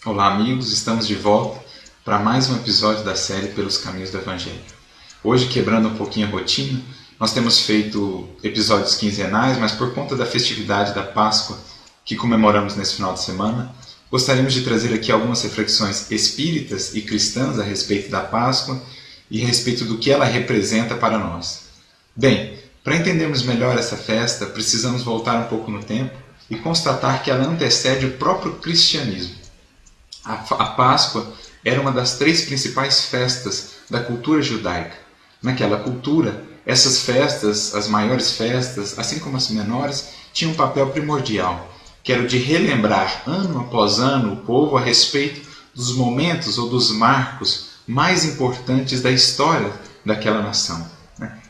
Olá amigos, estamos de volta para mais um episódio da série Pelos Caminhos do Evangelho. Hoje, quebrando um pouquinho a rotina, nós temos feito episódios quinzenais, mas por conta da festividade da Páscoa que comemoramos nesse final de semana, gostaríamos de trazer aqui algumas reflexões espíritas e cristãs a respeito da Páscoa e a respeito do que ela representa para nós. Bem, para entendermos melhor essa festa, precisamos voltar um pouco no tempo e constatar que ela antecede o próprio cristianismo. A Páscoa era uma das três principais festas da cultura judaica. Naquela cultura, essas festas, as maiores festas, assim como as menores, tinham um papel primordial, que era o de relembrar ano após ano o povo a respeito dos momentos ou dos marcos mais importantes da história daquela nação.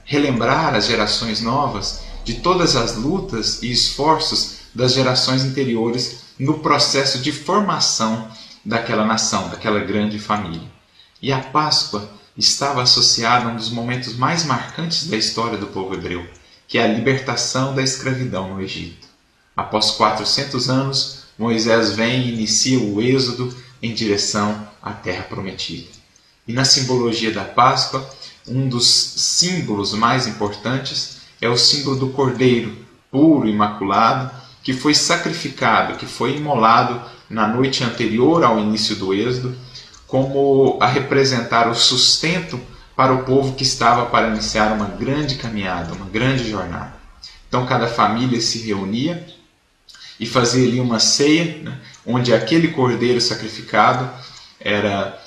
Relembrar as gerações novas de todas as lutas e esforços das gerações anteriores no processo de formação daquela nação, daquela grande família. E a Páscoa estava associada a um dos momentos mais marcantes da história do povo hebreu, que é a libertação da escravidão no Egito. Após 400 anos, Moisés vem e inicia o êxodo em direção à Terra Prometida. E na simbologia da Páscoa, um dos símbolos mais importantes é o símbolo do Cordeiro, puro, imaculado, que foi sacrificado, que foi imolado na noite anterior ao início do êxodo, como a representar o sustento para o povo que estava para iniciar uma grande caminhada, uma grande jornada. Então cada família se reunia e fazia ali uma ceia, onde aquele cordeiro sacrificado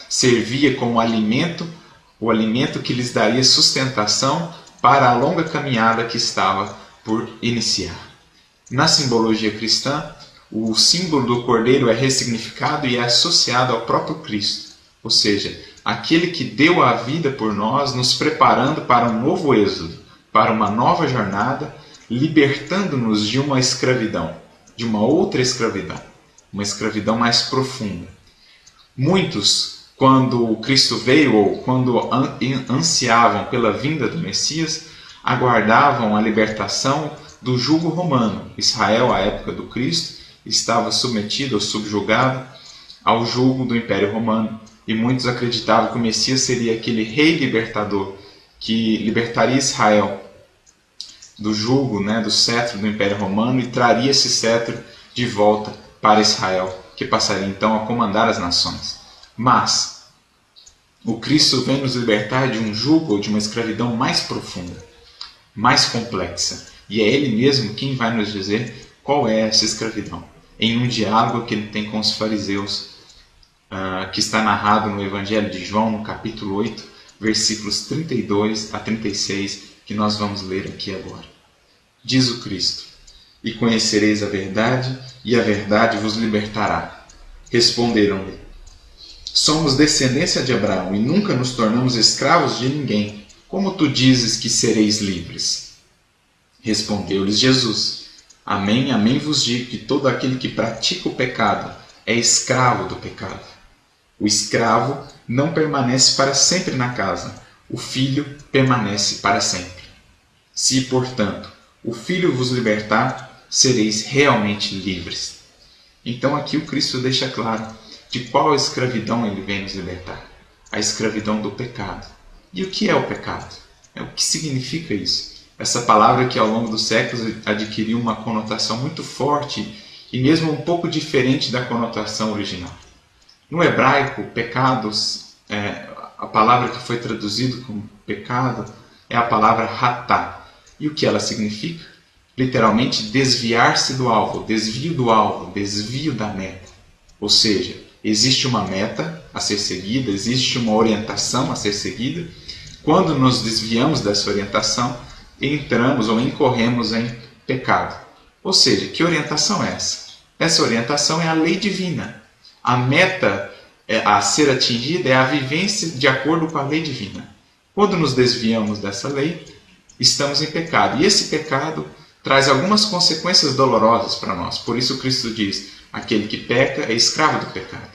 servia como alimento, o alimento que lhes daria sustentação para a longa caminhada que estava por iniciar. Na simbologia cristã, o símbolo do cordeiro é ressignificado e é associado ao próprio Cristo, ou seja, aquele que deu a vida por nós, nos preparando para um novo êxodo, para uma nova jornada, libertando-nos de uma escravidão, de uma outra escravidão, uma escravidão mais profunda. Muitos, quando Cristo veio ou quando ansiavam pela vinda do Messias, aguardavam a libertação do jugo romano. Israel, à época do Cristo, estava submetido ou subjugado ao jugo do Império Romano. E muitos acreditavam que o Messias seria aquele rei libertador que libertaria Israel do jugo, do cetro do Império Romano, e traria esse cetro de volta para Israel, que passaria então a comandar as nações. Mas o Cristo vem nos libertar de um jugo ou de uma escravidão mais profunda, mais complexa. E é Ele mesmo quem vai nos dizer qual é essa escravidão, em um diálogo que Ele tem com os fariseus, que está narrado no Evangelho de João, no capítulo 8, versículos 32 a 36, que nós vamos ler aqui agora. Diz o Cristo: "E conhecereis a verdade, e a verdade vos libertará." Responderam-lhe: "Somos descendência de Abraão, e nunca nos tornamos escravos de ninguém. Como tu dizes que sereis livres?" Respondeu-lhes Jesus: "Amém, amém vos digo que todo aquele que pratica o pecado é escravo do pecado. O escravo não permanece para sempre na casa, o filho permanece para sempre. Se, portanto, o filho vos libertar, sereis realmente livres." Então aqui o Cristo deixa claro de qual escravidão Ele vem nos libertar: a escravidão do pecado. E o que é o pecado? O que significa isso? Essa palavra que ao longo dos séculos adquiriu uma conotação muito forte e mesmo um pouco diferente da conotação original. No hebraico, pecados, a palavra que foi traduzida como pecado é a palavra hatá. E o que ela significa? Literalmente, desviar-se do alvo, desvio da meta. Ou seja, existe uma meta a ser seguida, existe uma orientação a ser seguida. Quando nos desviamos dessa orientação, entramos ou incorremos em pecado. Ou seja, que orientação é essa? Essa orientação é a lei divina. A meta a ser atingida é a vivência de acordo com a lei divina. Quando nos desviamos dessa lei, estamos em pecado. E esse pecado traz algumas consequências dolorosas para nós. Por isso Cristo diz, aquele que peca é escravo do pecado.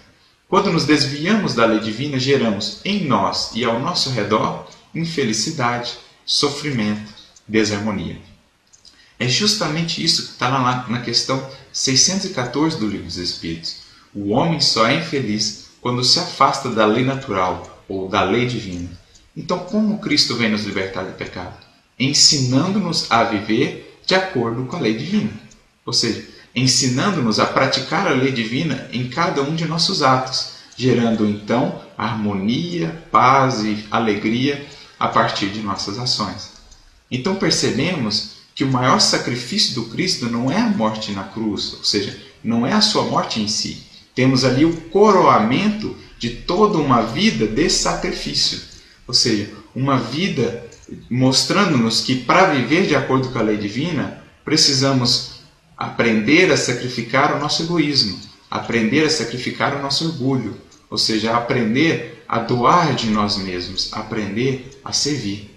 Quando nos desviamos da lei divina, geramos em nós e ao nosso redor infelicidade, sofrimento, desarmonia. É justamente isso que está lá na questão 614 do Livro dos Espíritos. O homem só é infeliz quando se afasta da lei natural ou da lei divina. Então, como Cristo vem nos libertar do pecado? Ensinando-nos a viver de acordo com a lei divina. Ou seja, ensinando-nos a praticar a lei divina em cada um de nossos atos, gerando então harmonia, paz e alegria a partir de nossas ações. Então percebemos que o maior sacrifício do Cristo não é a morte na cruz, ou seja, não é a sua morte em si. Temos ali o coroamento de toda uma vida de sacrifício, ou seja, uma vida mostrando-nos que para viver de acordo com a lei divina, precisamos aprender a sacrificar o nosso egoísmo, aprender a sacrificar o nosso orgulho, ou seja, aprender a doar de nós mesmos, aprender a servir.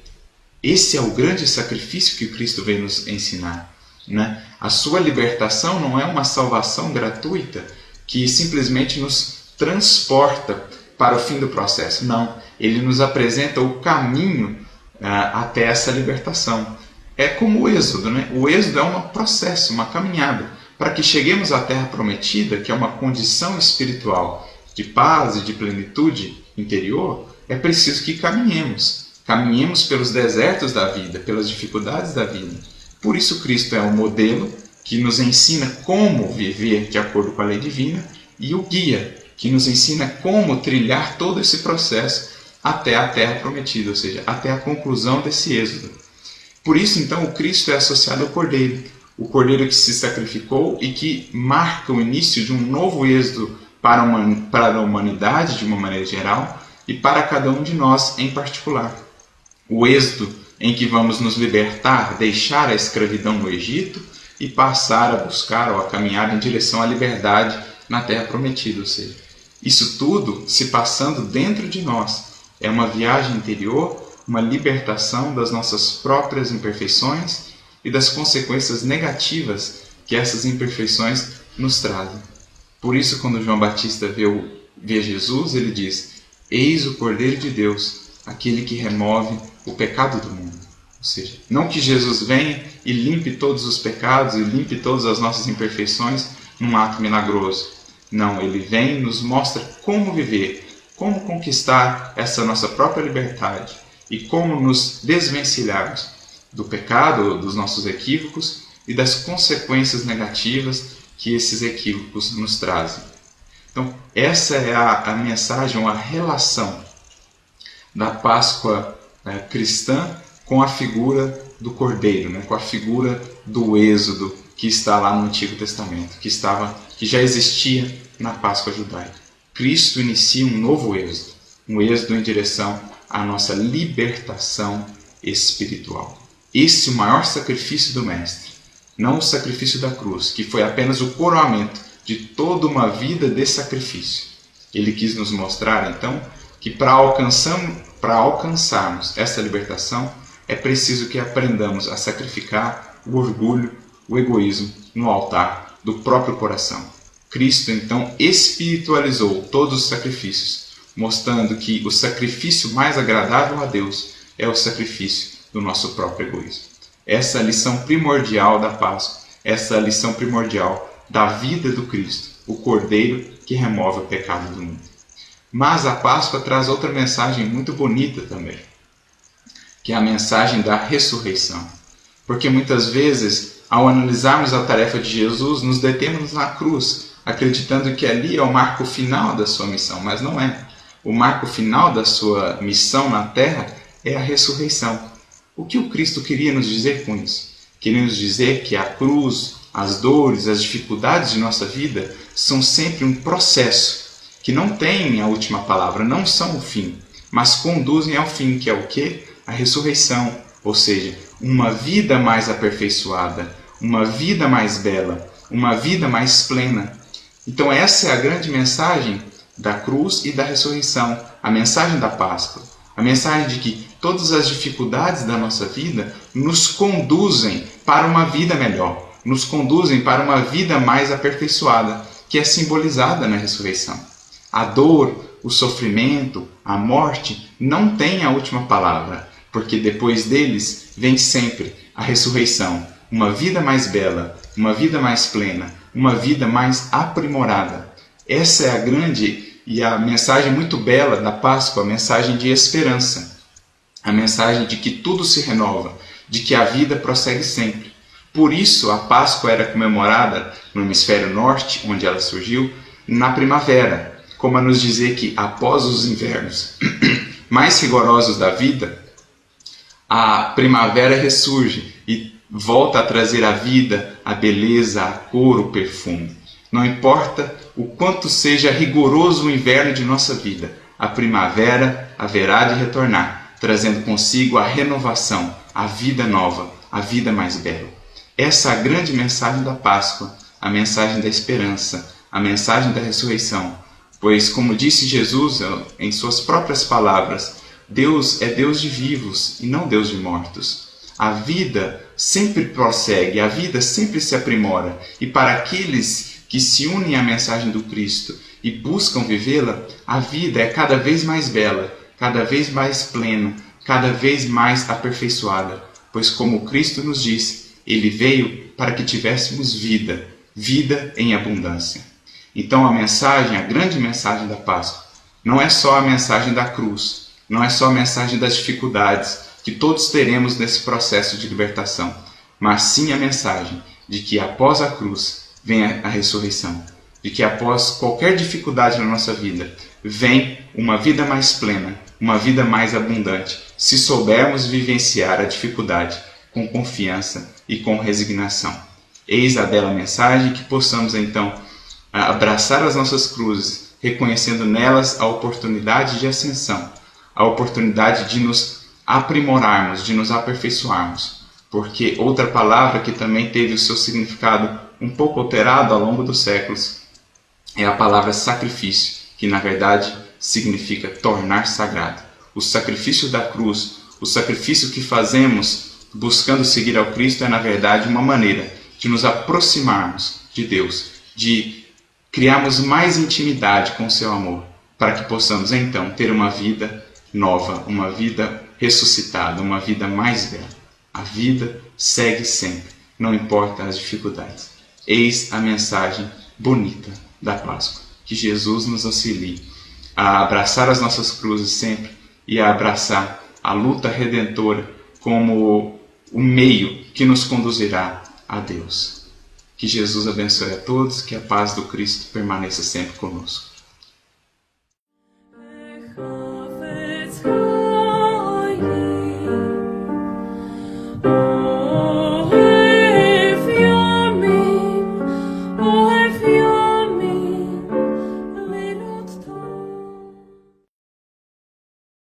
Esse é o grande sacrifício que Cristo veio nos ensinar, né? A sua libertação não é uma salvação gratuita que simplesmente nos transporta para o fim do processo. Não, ele nos apresenta o caminho até essa libertação. É como o Êxodo, né? O Êxodo é um processo, uma caminhada, para que cheguemos à Terra Prometida, que é uma condição espiritual de paz e de plenitude interior. É preciso que caminhemos. Caminhemos pelos desertos da vida, pelas dificuldades da vida. Por isso Cristo é um modelo que nos ensina como viver de acordo com a lei divina e o guia que nos ensina como trilhar todo esse processo até a Terra Prometida, ou seja, até a conclusão desse êxodo. Por isso, então, o Cristo é associado ao Cordeiro, o Cordeiro que se sacrificou e que marca o início de um novo êxodo para a humanidade de uma maneira geral e para cada um de nós em particular. O êxodo em que vamos nos libertar, deixar a escravidão no Egito e passar a buscar ou a caminhar em direção à liberdade na Terra Prometida. Ou seja, isso tudo se passando dentro de nós. É uma viagem interior, uma libertação das nossas próprias imperfeições e das consequências negativas que essas imperfeições nos trazem. Por isso, quando João Batista vê Jesus, ele diz: eis o Cordeiro de Deus, aquele que remove o pecado do mundo. Ou seja, não que Jesus venha e limpe todos os pecados e limpe todas as nossas imperfeições num ato milagroso. Não, ele vem e nos mostra como viver, como conquistar essa nossa própria liberdade e como nos desvencilharmos do pecado, dos nossos equívocos e das consequências negativas que esses equívocos nos trazem. Então, essa é a mensagem, a relação da Páscoa cristã com a figura do Cordeiro, né? Com a figura do Êxodo que está lá no Antigo Testamento, que já existia na Páscoa judaica. Cristo inicia um novo êxodo, um êxodo em direção à nossa libertação espiritual. Esse é o maior sacrifício do Mestre, não o sacrifício da cruz, que foi apenas o coroamento de toda uma vida de sacrifício. Ele quis nos mostrar, então, que para alcançarmos essa libertação, é preciso que aprendamos a sacrificar o orgulho, o egoísmo no altar do próprio coração. Cristo, então, espiritualizou todos os sacrifícios, mostrando que o sacrifício mais agradável a Deus é o sacrifício do nosso próprio egoísmo. Essa é a lição primordial da Páscoa, essa é a lição primordial da vida do Cristo, o Cordeiro que remove o pecado do mundo. Mas a Páscoa traz outra mensagem muito bonita também, que é a mensagem da ressurreição. Porque muitas vezes, ao analisarmos a tarefa de Jesus, nos detemos na cruz, acreditando que ali é o marco final da sua missão, mas não é. O marco final da sua missão na terra é a ressurreição. O que o Cristo queria nos dizer com isso? Queria nos dizer que a cruz, as dores, as dificuldades de nossa vida são sempre um processo, que não tem a última palavra, não são o fim, mas conduzem ao fim, que é o quê? A ressurreição, ou seja, uma vida mais aperfeiçoada, uma vida mais bela, uma vida mais plena. Então essa é a grande mensagem da cruz e da ressurreição, a mensagem da Páscoa, a mensagem de que todas as dificuldades da nossa vida nos conduzem para uma vida melhor, nos conduzem para uma vida mais aperfeiçoada, que é simbolizada na ressurreição. A dor, o sofrimento, a morte não têm a última palavra, porque depois deles vem sempre a ressurreição, uma vida mais bela, uma vida mais plena, uma vida mais aprimorada. Essa é a grande e a mensagem muito bela da Páscoa, a mensagem de esperança, a mensagem de que tudo se renova, de que a vida prossegue sempre. Por isso a Páscoa era comemorada no hemisfério norte, onde ela surgiu, na primavera, como a nos dizer que após os invernos mais rigorosos da vida, a primavera ressurge e volta a trazer a vida, a beleza, a cor, o perfume. Não importa o quanto seja rigoroso o inverno de nossa vida, a primavera haverá de retornar, trazendo consigo a renovação, a vida nova, a vida mais bela. Essa é a grande mensagem da Páscoa, a mensagem da esperança, a mensagem da ressurreição. Pois, como disse Jesus em suas próprias palavras, Deus é Deus de vivos e não Deus de mortos. A vida sempre prossegue, a vida sempre se aprimora. E para aqueles que se unem à mensagem do Cristo e buscam vivê-la, a vida é cada vez mais bela, cada vez mais plena, cada vez mais aperfeiçoada. Pois, como Cristo nos disse, Ele veio para que tivéssemos vida, vida em abundância. Então a mensagem, a grande mensagem da Páscoa, não é só a mensagem da cruz, não é só a mensagem das dificuldades que todos teremos nesse processo de libertação, mas sim a mensagem de que após a cruz vem a ressurreição, de que após qualquer dificuldade na nossa vida, vem uma vida mais plena, uma vida mais abundante, se soubermos vivenciar a dificuldade com confiança e com resignação. Eis a bela mensagem, que possamos então abraçar as nossas cruzes, reconhecendo nelas a oportunidade de ascensão, a oportunidade de nos aprimorarmos, de nos aperfeiçoarmos. Porque outra palavra que também teve o seu significado um pouco alterado ao longo dos séculos é a palavra sacrifício, que na verdade significa tornar sagrado. O sacrifício da cruz, o sacrifício que fazemos buscando seguir ao Cristo é na verdade uma maneira de nos aproximarmos de Deus, de criarmos mais intimidade com o seu amor, para que possamos então ter uma vida nova, uma vida ressuscitada, uma vida mais bela. A vida segue sempre, não importa as dificuldades. Eis a mensagem bonita da Páscoa. Que Jesus nos auxilie a abraçar as nossas cruzes sempre e a abraçar a luta redentora como o meio que nos conduzirá a Deus. Que Jesus abençoe a todos, que a paz do Cristo permaneça sempre conosco.